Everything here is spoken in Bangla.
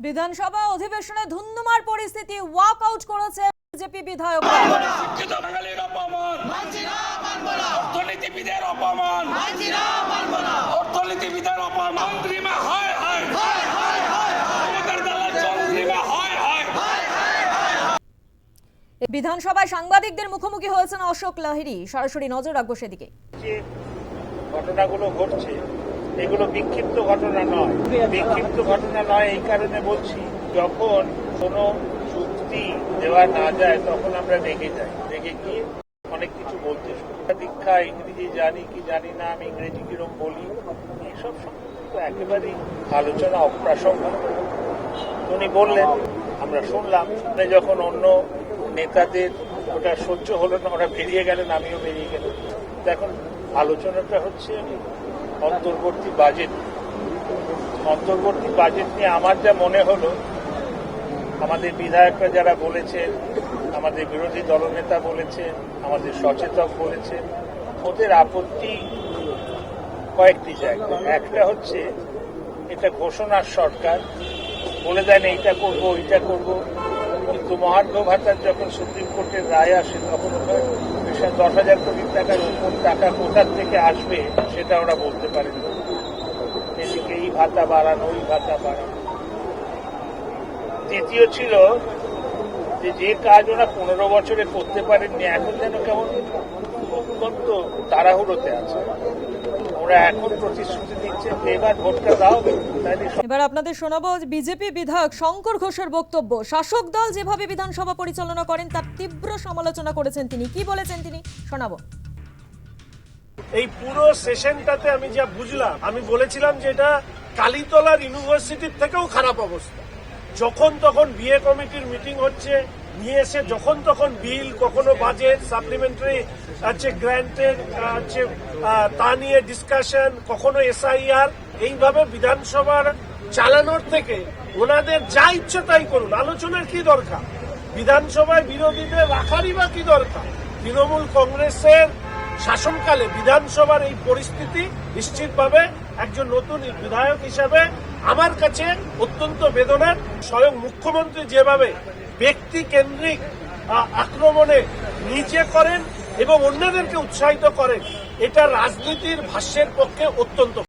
বিধানসভা অধিবেশনে ধুন্ধুমার পরিস্থিতি, ওয়াক আউট করেছে বিজেপি বিধায়ক। শিক্ষিত বাঙালির অপমান, অর্থনীতিবিদের অপমান, অর্থনীতিবিদের অপমান, চন্দ্রিমা হয় হয় আমাদের দলের চন্দ্রিমা হয় হয়। বিধানসভায় সাংবাদিকদের মুখোমুখি হয়েছেন অশোক লাহিড়ী। সরাসরি নজর রাখবো সেদিকে। যে ঘটনাগুলো ঘটছে এগুলো বিক্ষিপ্ত ঘটনা নয়, বিক্ষিপ্ত ঘটনা নয় এই কারণে বলছি, যখন কোনো চুক্তি দেওয়া না যায় তখন আমরা রেগে যাই, রেগে গিয়ে অনেক কিছু বলতে শুরু। দীক্ষা ইংরেজি জানি কি জানি না, আমি ইংরেজি কিরম বলি, এইসব সম্পর্কে একেবারেই আলোচনা অপ্রাসঙ্গিক। উনি বললেন, আমরা শুনলাম, যখন অন্য নেতাদের ওটা সহ্য হলো না, ওরা বেরিয়ে গেলেন, আমিও বেরিয়ে গেলাম। এখন আলোচনাটা হচ্ছে অন্তর্বর্তী বাজেট। অন্তর্বর্তী বাজেট নিয়ে আমার যা মনে হলো, আমাদের বিধায়করা যারা বলেছেন, আমাদের বিরোধী দলনেতা বলেছেন, আমাদের সচেতক বলেছেন, ওদের আপত্তি কয়েকটি জায়গায়। একটা হচ্ছে এটা ঘোষণার সরকার, বলে দেন এইটা করব ওইটা করব, কিন্তু মহার্ঘ ভাতার যখন সুপ্রিম কোর্টের রায় আসে তখন 10,000 কোটি টাকার উপর টাকা কোথার থেকে আসবে সেটা ওরা বলতে পারেন না। এদিকে এই ভাতা বাড়ানো, ওই ভাতা বাড়ানো। দ্বিতীয় ছিল যে কাজ ওরা 15 বছরে করতে পারেননি, এখন যেন কেমন অত্যন্ত তাড়াহুড়োতে আছে। ওরা এখন প্রতিশ্রুতি দিচ্ছে এবার ভোটটা দাও। এবার আপনাদের শোনাবো বিজেপি বিধায়ক শঙ্কর ঘোষের বক্তব্য। শাসক দল যেভাবে বিধানসভা পরিচালনা করেন তার তীব্র সমালোচনা করেছেন তিনি। কি বলেছেন তিনি শোনাবো। এই পুরো সেশনটাতে আমি যা বুঝলাম, আমি বলেছিলাম যে এটা কালীতলার ইউনিভার্সিটির থেকেও খারাপ অবস্থা। যখন তখন বিএ কমিটির মিটিং হচ্ছে, নিয়ে এসে যখন তখন বিল, কখনো বাজেট, সাপ্লিমেন্টারি গ্র্যান্টের তা নিয়ে ডিসকাশন, কখনো এসআইআর, এইভাবে বিধানসভার চালানোর থেকে ওনাদের যা ইচ্ছে তাই করুন। আলোচনার কি দরকার? বিধানসভায় বিরোধীদের রাখারই বা কি দরকার? তৃণমূল কংগ্রেসের শাসনকালে বিধানসভার এই পরিস্থিতি নিশ্চিতভাবে একজন নতুন বিধায়ক হিসাবে আমার কাছে অত্যন্ত বেদনার। স্বয়ং মুখ্যমন্ত্রী যেভাবে ব্যক্তি কেন্দ্রিক আক্রমণে নিচে করেন এবং অন্যদেরকে উৎসাহিত করেন, এটা রাজনীতির ভাষ্যের পক্ষে অত্যন্ত